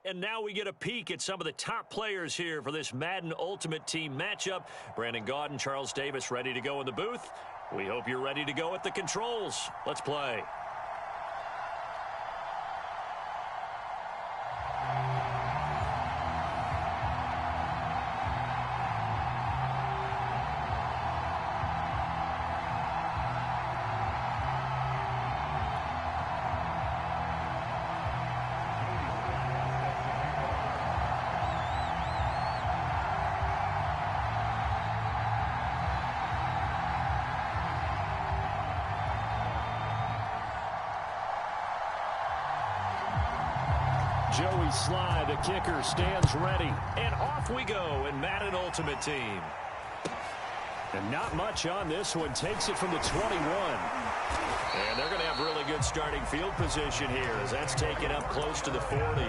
and now we get a peek at some of the top players here for this Madden Ultimate Team matchup. Brandon Gaudin, Charles Davis ready to go in the booth. We hope you're ready to go at the controls. Let's play. Joey Sly, the kicker, stands ready. And off we go in Madden Ultimate Team. And not much on this one. Takes it from the 21. And they're going to have really good starting field position here as that's taken up close to the 40.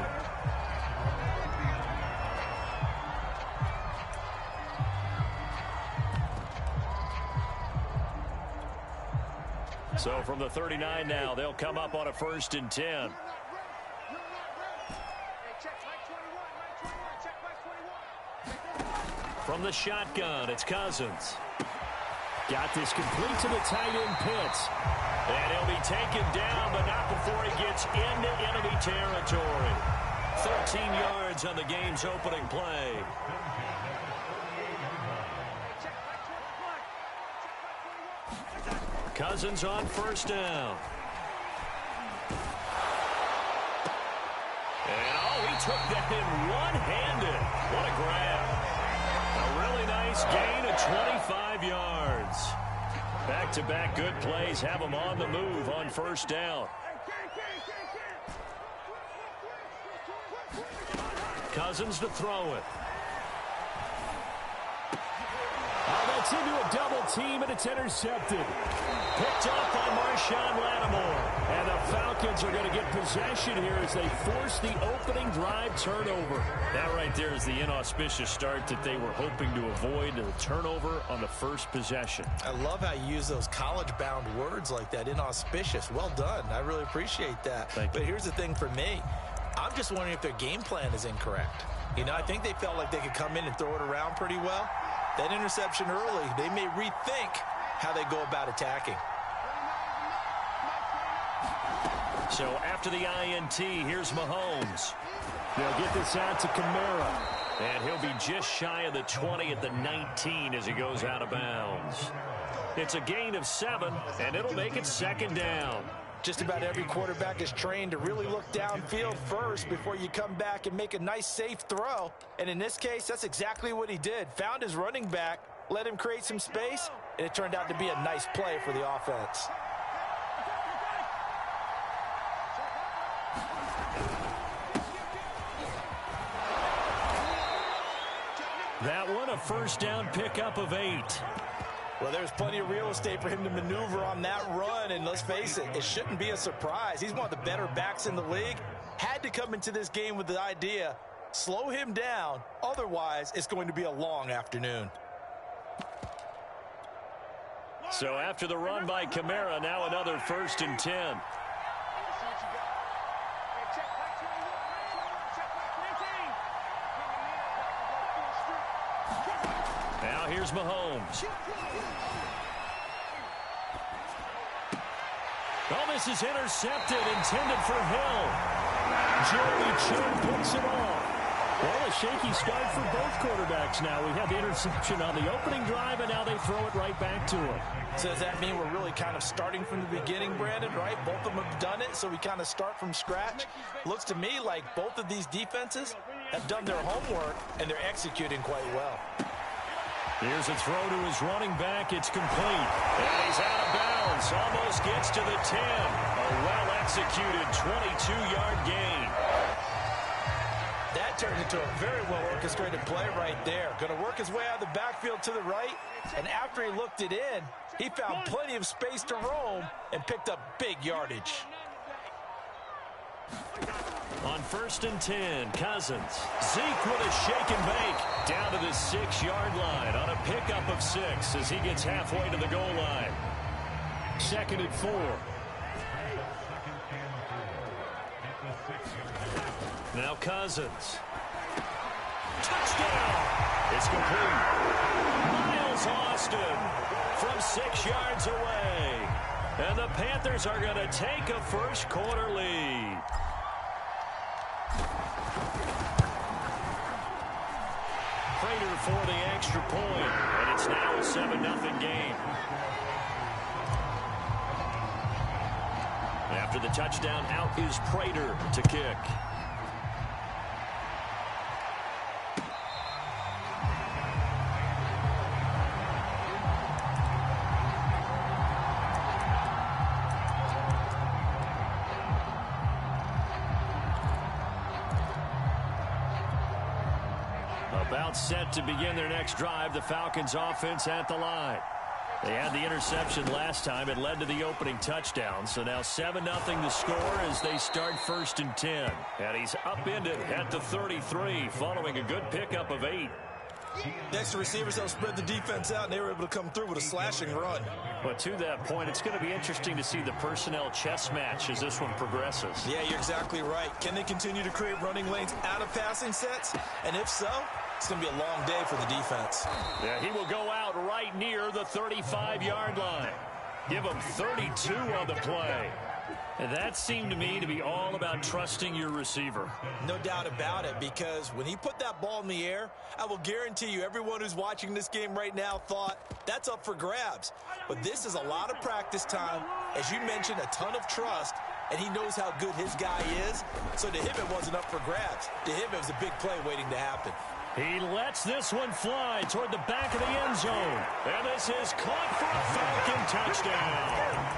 So from the 39 now, they'll come up on a 1st and 10. From the shotgun, it's Cousins. Got this complete to the tight end, Pitts. And he'll be taken down, but not before he gets into enemy territory. 13 yards on the game's opening play. Cousins on 1st down. And he took that in one-handed. What a grab. A really nice gain of 25 yards. Back-to-back good plays have them on the move on 1st down. Cousins to throw it. That's into a double team, and it's intercepted. Picked off by Marshawn Lattimore. And the Falcons are going to get possession here as they force the opening drive turnover. That right there is the inauspicious start that they were hoping to avoid, the turnover on the first possession. I love how you use those college-bound words like that, inauspicious. Well done. I really appreciate that. But here's the thing for me. I'm just wondering if their game plan is incorrect. You know, I think they felt like they could come in and throw it around pretty well. That interception early, they may rethink how they go about attacking. So after the INT, here's Mahomes. They'll get this out to Kamara. And he'll be just shy of the 20 at the 19 as he goes out of bounds. It's a gain of 7, and it'll make it 2nd down. Just about every quarterback is trained to really look downfield first before you come back and make a nice, safe throw. And in this case, that's exactly what he did. Found his running back, let him create some space, and it turned out to be a nice play for the offense. That one, a 1st down pickup of 8. Well, there's plenty of real estate for him to maneuver on that run, and let's face it, it shouldn't be a surprise. He's one of the better backs in the league. Had to come into this game with the idea, slow him down, otherwise it's going to be a long afternoon. So after the run by Kamara, now another 1st and 10. Now here's Mahomes. Oh, this is intercepted, intended for Hill. Jeremy Chin picks it off. Well, a shaky start for both quarterbacks now. We had the interception on the opening drive, and now they throw it right back to him. So does that mean we're really kind of starting from the beginning, Brandon, right? Both of them have done it, so we kind of start from scratch. Looks to me like both of these defenses have done their homework, and they're executing quite well. Here's a throw to his running back. It's complete. And he's out of bounds. Almost gets to the 10. A well-executed 22-yard gain. That turned into a very well-orchestrated play right there. Going to work his way out of the backfield to the right. And after he looked it in, he found plenty of space to roam and picked up big yardage. On 1st and 10, Cousins. Zeke with a shake and bake. Down to the 6-yard line on a pickup of 6 as he gets halfway to the goal line. 2nd and 4. Now Cousins. Touchdown! It's complete. Miles Austin from 6 yards away. And the Panthers are going to take a first quarter lead. Prater for the extra point, and it's now a 7-0 game. After the touchdown, out is Prater to kick. About set to begin their next drive, the Falcons offense at the line. They had the interception last time. It led to the opening touchdown. So now 7-0 the score as they start 1st and 10. And he's upended at the 33 following a good pickup of 8. Next, the receivers helped spread the defense out, and they were able to come through with a slashing run. But to that point, it's going to be interesting to see the personnel chess match as this one progresses. Yeah, you're exactly right. Can they continue to create running lanes out of passing sets? And if so, it's going to be a long day for the defense. Yeah, he will go out right near the 35-yard line. Give him 32 on the play. And that seemed to me to be all about trusting your receiver. No doubt about it, because when he put that ball in the air, I will guarantee you everyone who's watching this game right now thought that's up for grabs. But this is a lot of practice time. As you mentioned, a ton of trust, and he knows how good his guy is. So to him, it wasn't up for grabs. To him, it was a big play waiting to happen. He lets this one fly toward the back of the end zone. And this is caught for a Falcon touchdown.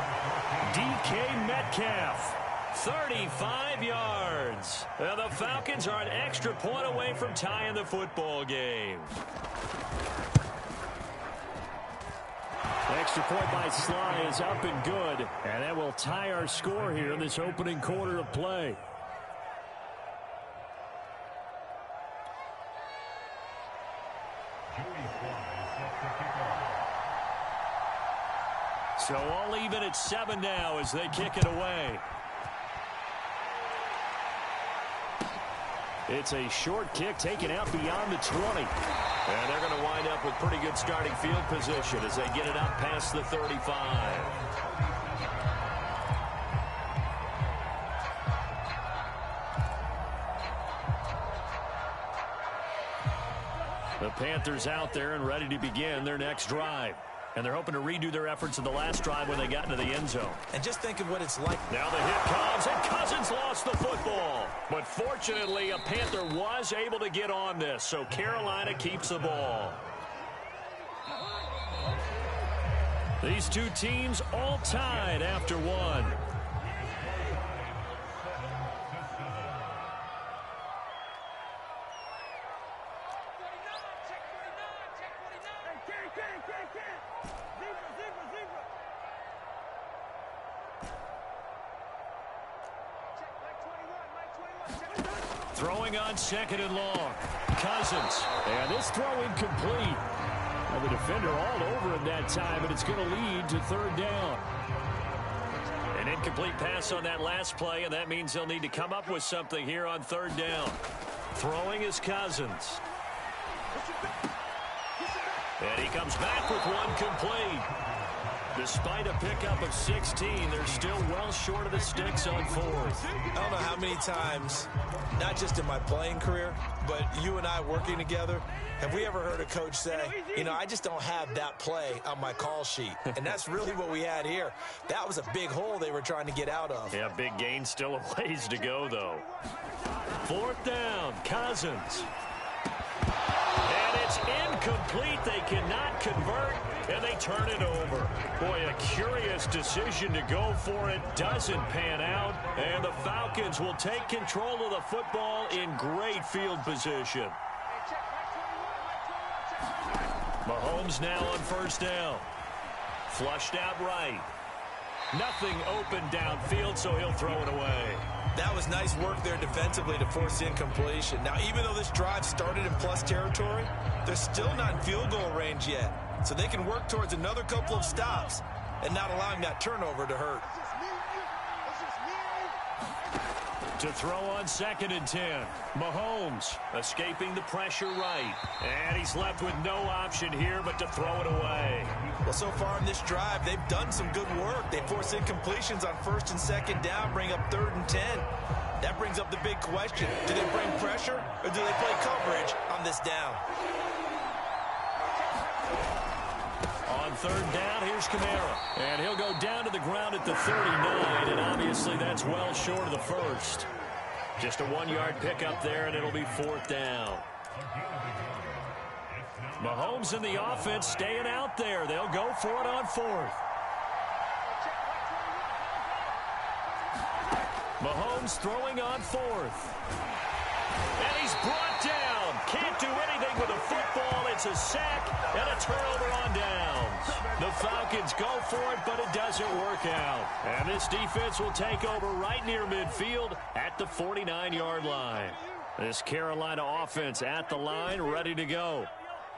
DK Metcalf, 35 yards. And the Falcons are an extra point away from tying the football game. Extra point by Sly is up and good. And that will tie our score here in this opening quarter of play. So all even at 7 now as they kick it away. It's a short kick taken out beyond the 20. And they're going to wind up with pretty good starting field position as they get it up past the 35. The Panthers out there and ready to begin their next drive. And they're hoping to redo their efforts in the last drive when they got into the end zone. And just think of what it's like. Now the hit comes, and Cousins lost the football. But fortunately, a Panther was able to get on this, so Carolina keeps the ball. These two teams all tied after one. Throwing on 2nd and long. Cousins. And this throw incomplete. And the defender all over him that time, and it's going to lead to 3rd down. An incomplete pass on that last play, and that means they'll need to come up with something here on 3rd down. Throwing is Cousins. And he comes back with one complete. Despite a pickup of 16, they're still well short of the sticks on 4th. I don't know how many times, not just in my playing career, but you and I working together, have we ever heard a coach say, you know, I just don't have that play on my call sheet. And that's really what we had here. That was a big hole they were trying to get out of. Yeah, big gain, still a ways to go, though. 4th down, Cousins. And it's incomplete. They cannot convert, and they turn it over. Boy, a curious decision to go for it. Doesn't pan out, and the Falcons will take control of the football in great field position. Mahomes now on 1st down. Flushed out right. Nothing open downfield, so he'll throw it away. That was nice work there defensively to force the incompletion. Now, even though this drive started in plus territory, they're still not in field goal range yet. So they can work towards another couple of stops and not allowing that turnover to hurt. To throw on 2nd and 10. Mahomes escaping the pressure right. And he's left with no option here but to throw it away. Well, so far in this drive, they've done some good work. They force incompletions on 1st and 2nd down, bring up 3rd and 10. That brings up the big question. Do they bring pressure or do they play coverage on this down? On 3rd down, here's Kamara. And he'll go down to the ground at the 39, and obviously that's well short of the first. Just a 1-yard pickup there, and it'll be 4th down. Mahomes and the offense staying out there. They'll go for it on 4th. Mahomes throwing on 4th. And he's brought down. Can't do anything with a football. It's a sack and a turnover on downs. The Falcons go for it, but it doesn't work out. And this defense will take over right near midfield at the 49-yard line. This Carolina offense at the line, ready to go.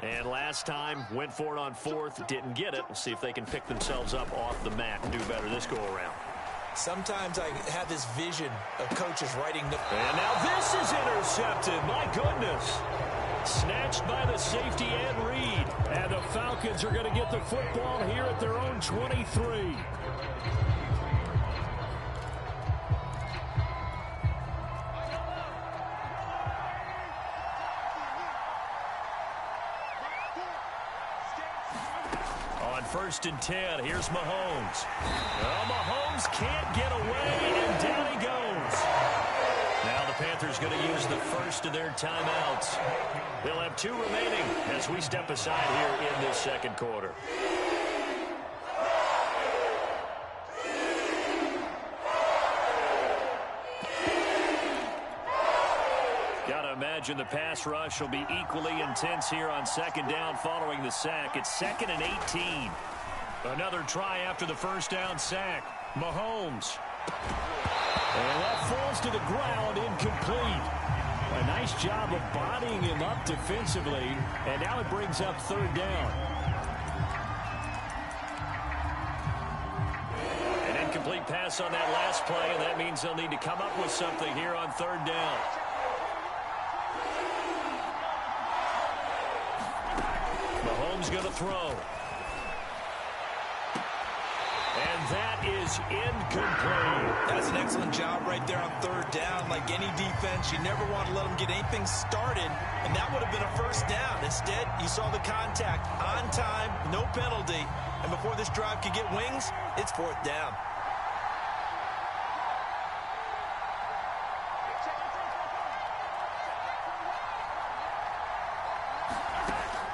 And last time, went for it on 4th, didn't get it. We'll see if they can pick themselves up off the mat and do better this go-around. Sometimes I have this vision of coaches writing the... And now this is intercepted. My goodness. Snatched by the safety Ed Reed. And the Falcons are going to get the football here at their own 23. On 1st and 10, here's Mahomes. Well, Mahomes can't get away, and down he goes. Now the Panthers going to use the first of their timeouts. They'll have 2 remaining as we step aside here in this 2nd quarter. Gotta imagine the pass rush will be equally intense here on 2nd down following the sack. It's 2nd and 18. Another try after the 1st down sack. Mahomes. And that falls to the ground, incomplete. A nice job of bodying him up defensively, and now it brings up 3rd down. An incomplete pass on that last play, and that means they'll need to come up with something here on 3rd down. Mahomes going to throw. And that is incomplete. That's an excellent job right there on 3rd down. Like any defense, you never want to let them get anything started, and that would have been a 1st down. Instead, you saw the contact on time, no penalty, and before this drive could get wings, it's 4th down.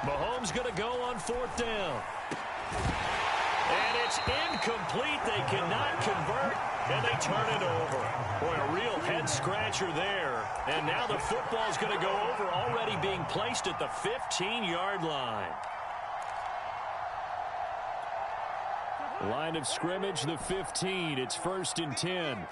Mahomes going to go on 4th down. And it's incomplete. They cannot convert, and they turn it over. Boy, a real head-scratcher there. And now the football's going to go over, already being placed at the 15-yard line. Line of scrimmage, the 15. It's 1st and 10.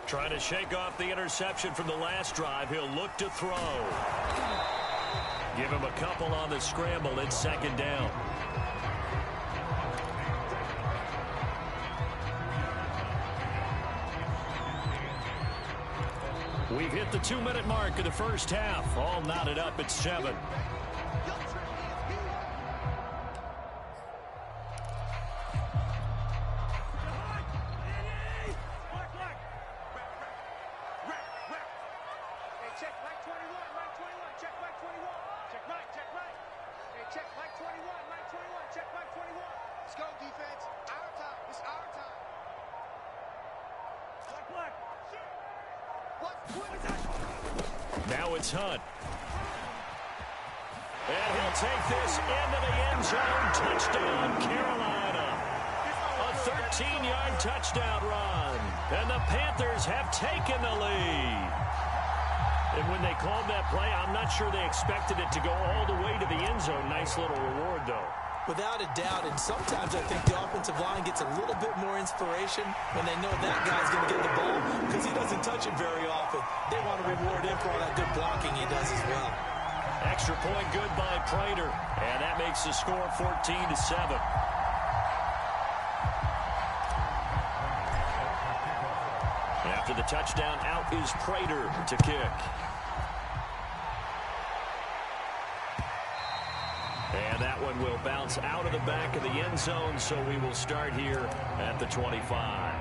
Trying to shake off the interception from the last drive. He'll look to throw. Give him a couple on the scramble. It's 2nd down. We've hit the 2-minute mark of the 1st half. All knotted up at 7. Now it's Hunt. And he'll take this into the end zone. Touchdown, Carolina. A 13-yard touchdown run. And the Panthers have taken the lead. And when they called that play, I'm not sure they expected it to go all the way to the end zone. Nice little reward, though. Without a doubt, and sometimes I think the offensive line gets a little bit more inspiration when they know that guy's going to get the ball because he doesn't touch it very often. They want to reward him for all that good blocking he he does as well. Extra point good by Prater. And that makes the score 14-7. After the touchdown, out is Prater to kick. And that one will bounce out of the back of the end zone, so we will start here at the 25.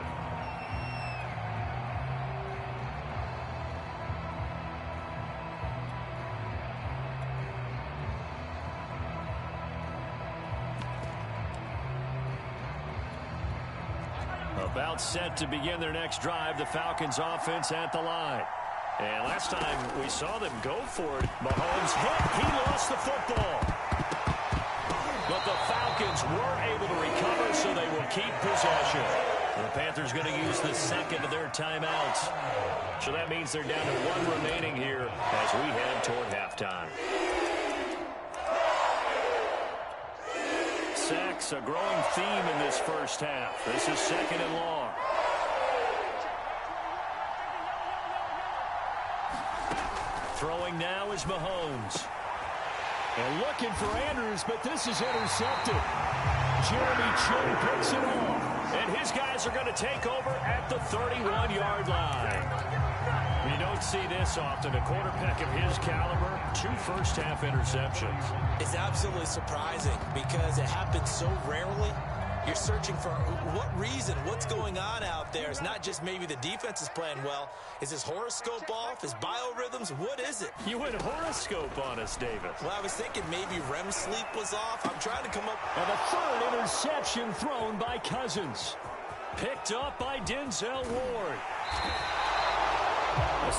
About set to begin their next drive, the Falcons offense at the line. And last time we saw them go for it, Mahomes hit. He lost the football. But the Falcons were able to recover, so they will keep possession. The Panthers going to use the second of their timeouts. So that means they're down to one remaining here as we head toward halftime. Sacks, a growing theme in this first half. This is second and long. Throwing now is Mahomes. And looking for Andrews, but this is intercepted. Jeremy Chin picks it off. And his guys are going to take over at the 31-yard line. You don't see this often. A quarterback of his caliber, 2 first-half interceptions. It's absolutely surprising because it happens so rarely. You're searching for what reason, what's going on out there. It's not just maybe the defense is playing well. Is his horoscope off? His biorhythms? What is it? You went horoscope on us, David. Well, I was thinking maybe REM sleep was off. I'm trying to come up. And the third interception thrown by Cousins. Picked up by Denzel Ward.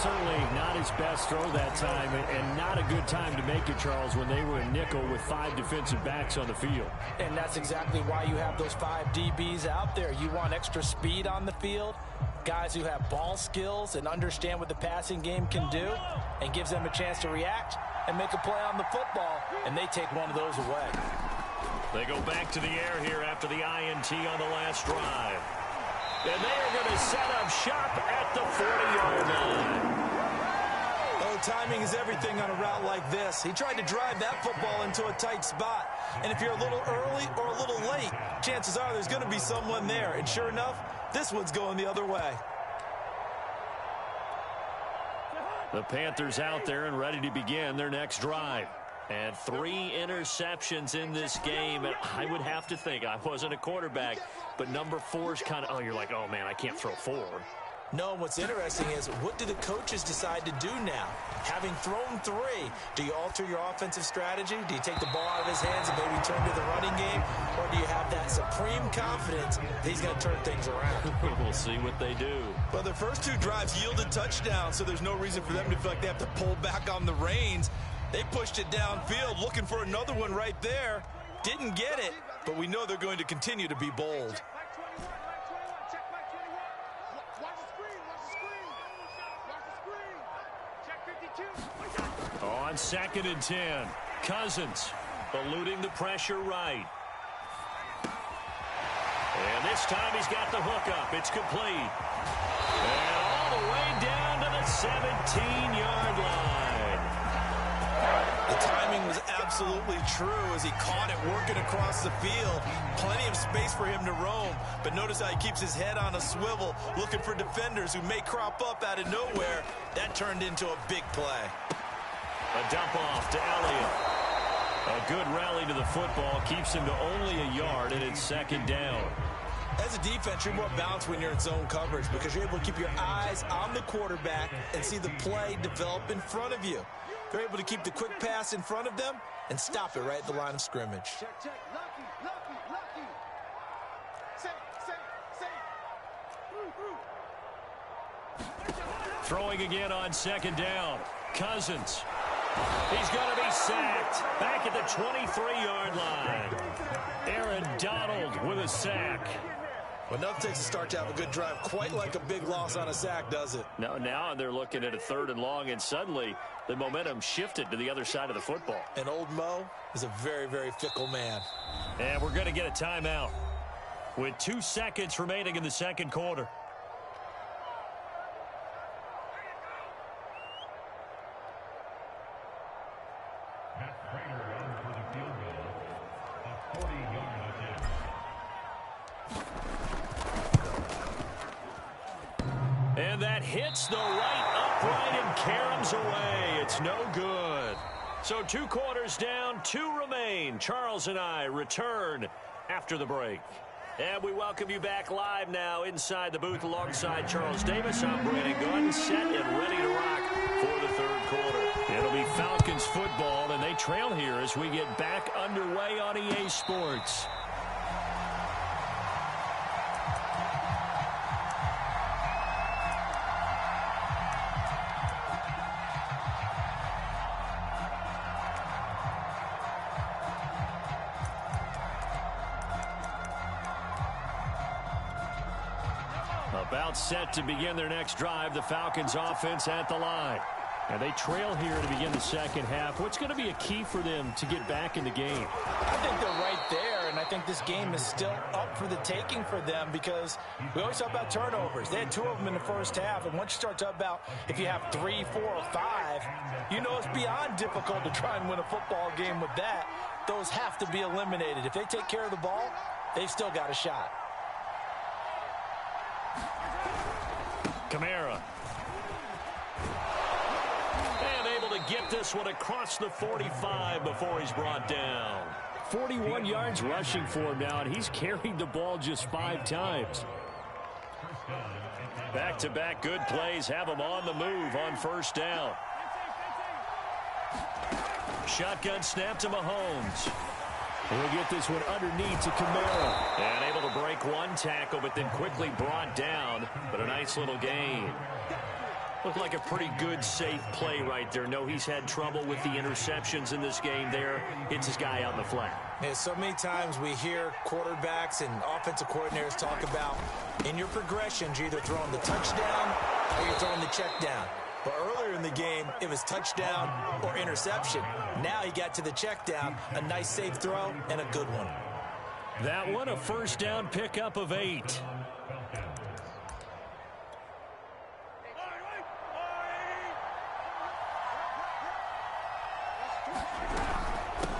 Certainly not his best throw that time, and not a good time to make it, Charles, when they were in nickel with 5 defensive backs on the field. And that's exactly why you have those 5 DBs out there. You want extra speed on the field, guys who have ball skills and understand what the passing game can do, and gives them a chance to react and make a play on the football, and they take one of those away. They go back to the air here after the INT on the last drive. And they are going to set up shop at the 40-yard line. Oh, timing is everything on a route like this. He tried to drive that football into a tight spot. And if you're a little early or a little late, chances are there's going to be someone there. And sure enough, this one's going the other way. The Panthers out there and ready to begin their next drive. And 3 interceptions in this game. And I would have to think, I wasn't a quarterback, but number 4 is kind of, oh, you're like, oh, man, I can't throw 4. No, and what's interesting is, what do the coaches decide to do now? Having thrown 3, do you alter your offensive strategy? Do you take the ball out of his hands and maybe turn to the running game? Or do you have that supreme confidence that he's going to turn things around? We'll see what they do. Well, their first 2 drives yielded touchdowns, so there's no reason for them to feel like they have to pull back on the reins. They pushed it downfield, looking for another one right there. Didn't get it, but we know they're going to continue to be bold. On 2nd and 10, Cousins eluding the pressure right. And this time he's got the hookup. It's complete. And all the way down to the 17-yard line. The timing was absolutely true as he caught it working across the field. Plenty of space for him to roam, but notice how he keeps his head on a swivel, looking for defenders who may crop up out of nowhere. That turned into a big play. A dump off to Elliott. A good rally to the football keeps him to only a yard, and it's 2nd down. As a defense, you're more balanced when you're in zone coverage because you're able to keep your eyes on the quarterback and see the play develop in front of you. They're able to keep the quick pass in front of them and stop it right at the line of scrimmage. Check, check. Lucky. Safe. Throwing again on 2nd down. Cousins. He's going to be sacked back at the 23-yard line. Aaron Donald with a sack. Well, nothing takes a start to have a good drive quite like a big loss on a sack, does it? No, now they're looking at a 3rd and long, and suddenly the momentum shifted to the other side of the football. And old Mo is a very, very fickle man. And we're going to get a timeout with 2 seconds remaining in the 2nd quarter. And that hits the right upright and caroms away. It's no good. So 2 quarters down, 2 remain. Charles and I return after the break. And we welcome you back live now inside the booth alongside Charles Davis. I'm Brandon Gunn, set and ready to rock for the 3rd quarter. It'll be Falcons football, and they trail here as we get back underway on EA Sports. About set to begin their next drive, the Falcons offense at the line. And they trail here to begin the 2nd half. What's going to be a key for them to get back in the game? I think they're right there, and I think this game is still up for the taking for them because we always talk about turnovers. They had 2 of them in the first half, and once you start talking about if you have 3, 4, or 5, you know it's beyond difficult to try and win a football game with that. Those have to be eliminated. If they take care of the ball, they've still got a shot. Kamara. And able to get this one across the 45 before he's brought down. 41 yards rushing for him now, and he's carried the ball just 5 times. Back-to-back good plays have him on the move on 1st down. Shotgun snap to Mahomes. We'll get this one underneath to Kamara. And able to break 1 tackle, but then quickly brought down. But a nice little gain. Looked like a pretty good, safe play right there. No, he's had trouble with the interceptions in this game there. Hits his guy out in the flat. And so many times we hear quarterbacks and offensive coordinators talk about in your progressions, you're either throwing the touchdown or you're throwing the check down. But earlier in the game, it was touchdown or interception. Now he got to the check down, a nice safe throw, and a good one. That one, a 1st down pickup of 8.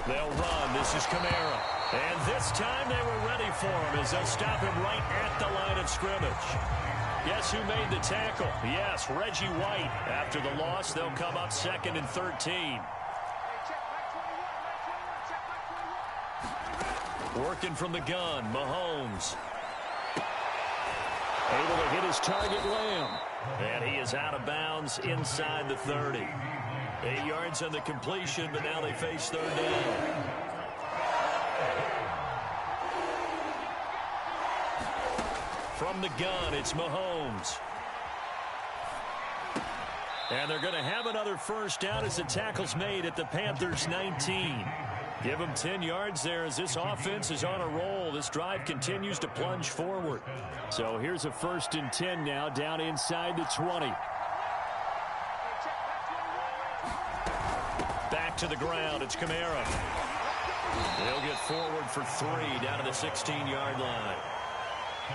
They'll run. This is Kamara. And this time they were ready for him as they'll stop him right at the line of scrimmage. Guess who made the tackle? Yes, Reggie White. After the loss, they'll come up 2nd and 13. Working from the gun, Mahomes. Able to hit his target, Lamb. And he is out of bounds inside the 30. 8 yards on the completion, but now they face 3rd down. From the gun, it's Mahomes. And they're going to have another 1st down as the tackle's made at the Panthers' 19. Give them 10 yards there as this offense is on a roll. This drive continues to plunge forward. So here's a 1st and 10 now down inside the 20. Back to the ground. It's Kamara. They'll get forward for 3 down to the 16-yard line.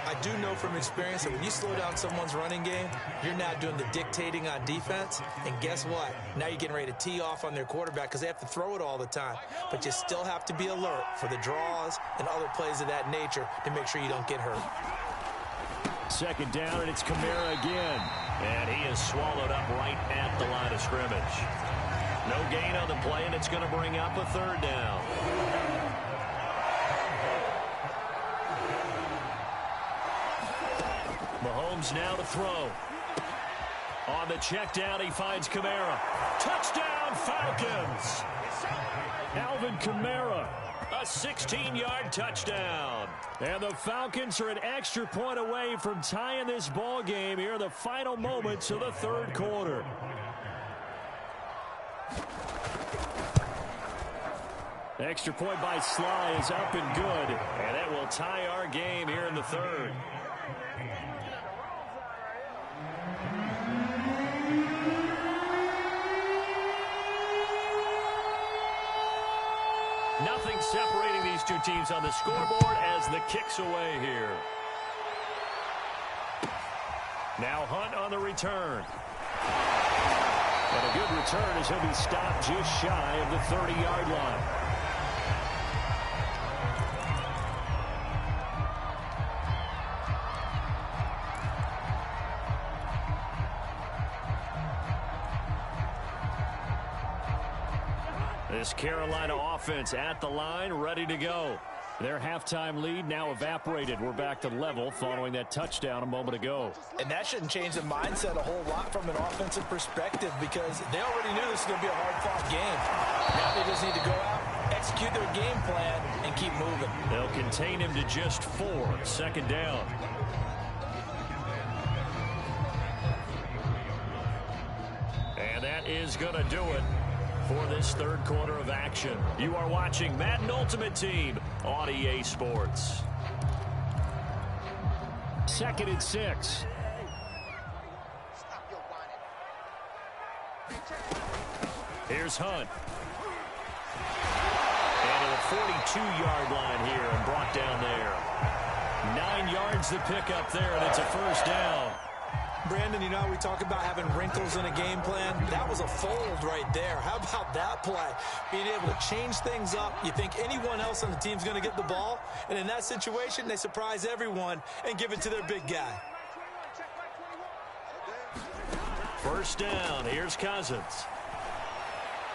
I do know from experience that when you slow down someone's running game, you're now doing the dictating on defense. And guess what? Now you're getting ready to tee off on their quarterback because they have to throw it all the time. But you still have to be alert for the draws and other plays of that nature to make sure you don't get hurt. 2nd down, and it's Kamara again. And he is swallowed up right at the line of scrimmage. No gain on the play, and it's going to bring up a 3rd down. Mahomes now to throw. On the check down, he finds Kamara. Touchdown, Falcons! Alvin Kamara, a 16-yard touchdown. And the Falcons are an extra point away from tying this ball game here in the final moments of the 3rd quarter. Extra point by Sly is up and good. And that will tie our game here in the 3rd. Nothing separating these 2 teams on the scoreboard as the kick's away here. Now Hunt on the return. And a good return as he'll be stopped just shy of the 30-yard line. This Carolina offense at the line, ready to go. Their halftime lead now evaporated. We're back to level following that touchdown a moment ago. And that shouldn't change the mindset a whole lot from an offensive perspective because they already knew this was going to be a hard-fought game. Now they just need to go out, execute their game plan, and keep moving. They'll contain him to just 4. Second down. And that is going to do it for this third quarter of action. You are watching Madden Ultimate Team on EA Sports. 2nd and 6. Here's Hunt. And to the 42-yard line here and brought down there. 9 yards to pick up there, and it's a first down. Brandon, you know, we talk about having wrinkles in a game plan. That was a fold right there. How about that play? Being able to change things up. You think anyone else on the team's going to get the ball, and in that situation, they surprise everyone and give it to their big guy. First down. Here's Cousins.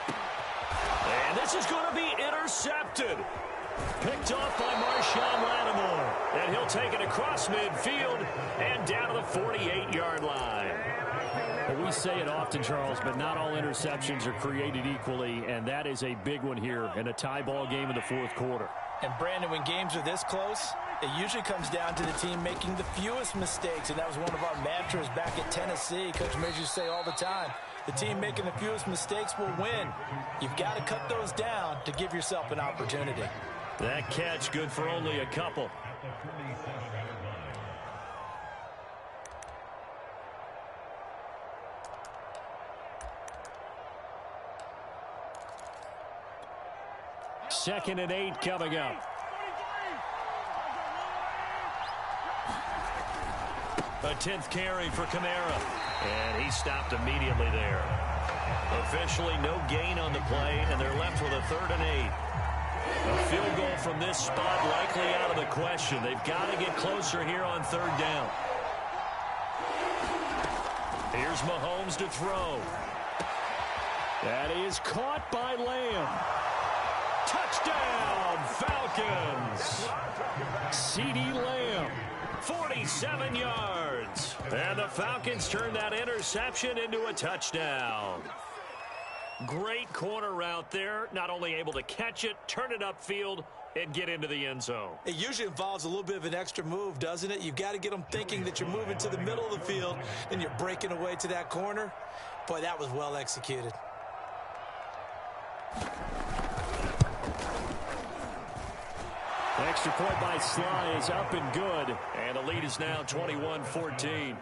And this is going to be intercepted. Picked off by Marshawn Lattimore. And he'll take it across midfield and down to the 48-yard line. Well, we say it often, Charles, but not all interceptions are created equally, and that is a big one here in a tie ball game in the fourth quarter. And, Brandon, when games are this close, it usually comes down to the team making the fewest mistakes, and that was one of our mantras back at Tennessee. Coach Major used to say all the time, the team making the fewest mistakes will win. You've got to cut those down to give yourself an opportunity. That catch good for only a couple. Second and 8 coming up. A 10th carry for Kamara. And he stopped immediately there. Officially no gain on the play, and they're left with a 3rd and 8. A field goal from this spot likely out of the question. They've got to get closer here on 3rd down. Here's Mahomes to throw. That is caught by Lamb. Touchdown, Falcons. CeeDee Lamb. 47 yards. And the Falcons turn that interception into a touchdown. Great corner route there. Not only able to catch it, turn it upfield, and get into the end zone. It usually involves a little bit of an extra move, doesn't it? You've got to get them thinking that you're moving to the middle of the field, then you're breaking away to that corner. Boy, that was well executed. Extra point by Sly is up and good. And the lead is now 21-14.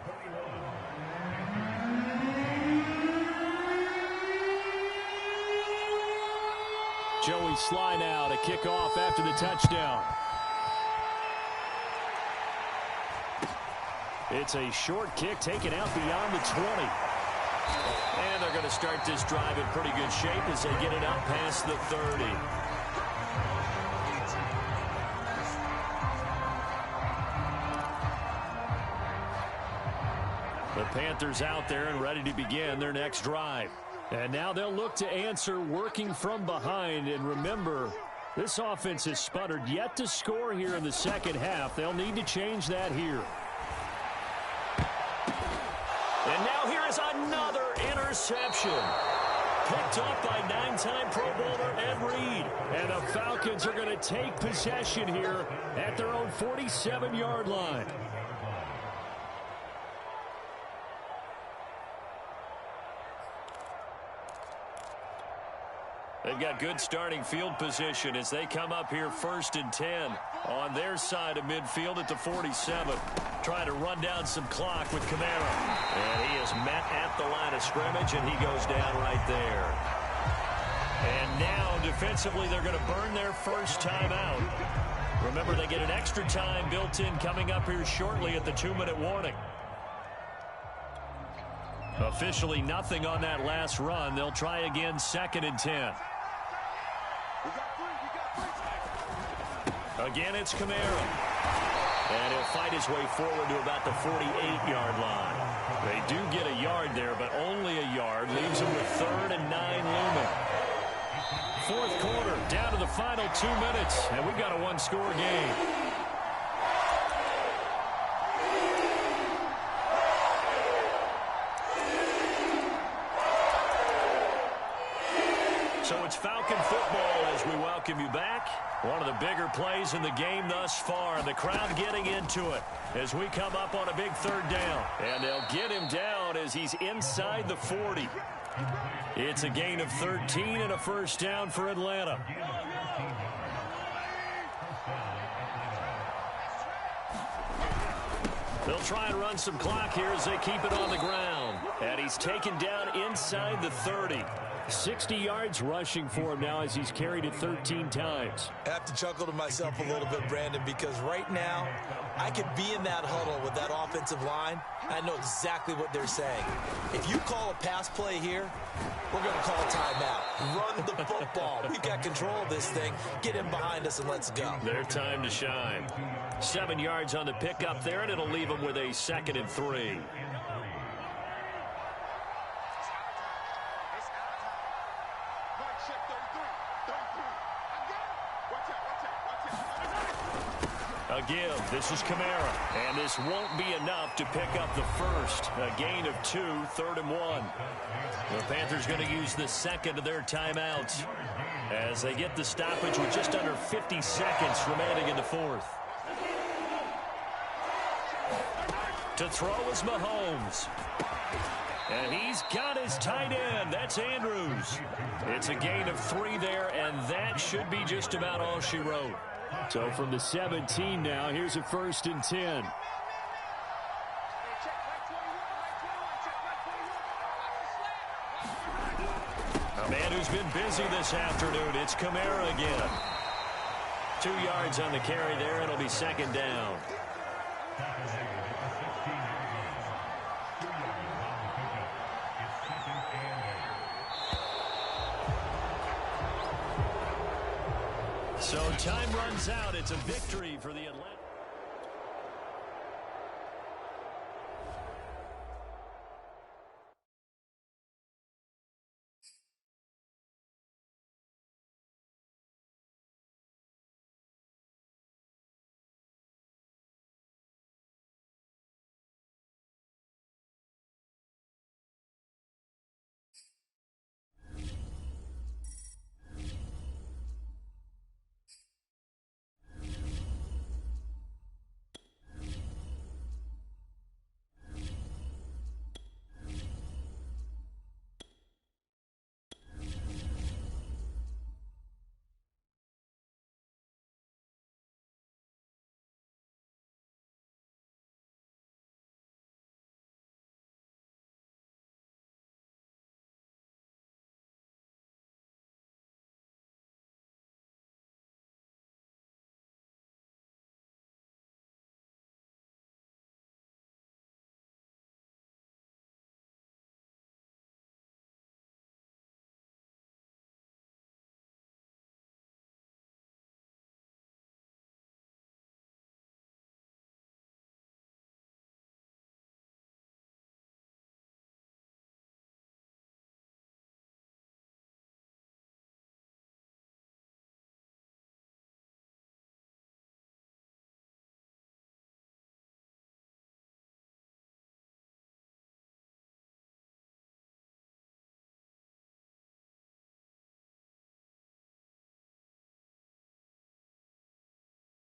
Joey Sly now to kick off after the touchdown. It's a short kick taken out beyond the 20. And they're going to start this drive in pretty good shape as they get it up past the 30. The Panthers out there and ready to begin their next drive. And now they'll look to answer working from behind. And remember, this offense has sputtered yet to score here in the second half. They'll need to change that here. And now here is another interception. Picked up by 9-time Pro Bowler Ed Reed. And the Falcons are going to take possession here at their own 47-yard line. They've got good starting field position as they come up here 1st and 10 on their side of midfield at the 47. Trying to run down some clock with Kamara. And he is met at the line of scrimmage, and he goes down right there. And now, defensively, they're going to burn their first time out. Remember, they get an extra time built in coming up here shortly at the 2-minute warning. Officially nothing on that last run. They'll try again 2nd and 10. Again, it's Kamara. And he'll fight his way forward to about the 48-yard line. They do get a yard there, but only a yard. Leaves him with 3rd and 9 looming. Down to the final 2 minutes, and we've got a one-score game. So it's Falcon football as we welcome you back. One of the bigger plays in the game thus far. The crowd getting into it as we come up on a big third down. And they'll get him down as he's inside the 40. It's a gain of 13 and a first down for Atlanta. They'll try and run some clock here as they keep it on the ground. And he's taken down inside the 30. 60 yards rushing for him now as he's carried it 13 times. I have to chuckle to myself a little bit, Brandon, because right now I could be in that huddle with that offensive line. I know exactly what they're saying. If you call a pass play here, we're going to call a timeout. Run the football. We've got control of this thing. Get in behind us and let's go. Their time to shine. 7 yards on the pickup there, and it'll leave them with a 2nd and 3. A give. This is Kamara. And this won't be enough to pick up the first. A gain of 2, 3rd and 1. The Panthers going to use the second of their timeouts as they get the stoppage with just under 50 seconds remaining in the fourth. To throw is Mahomes. And he's got his tight end. That's Andrews. It's a gain of 3 there, and that should be just about all she wrote. So from the 17 now, here's a 1st and 10. A man who's been busy this afternoon. It's Kamara again. 2 yards on the carry there, and it'll be 2nd down. So time runs out. It's a victory for the Atlanta.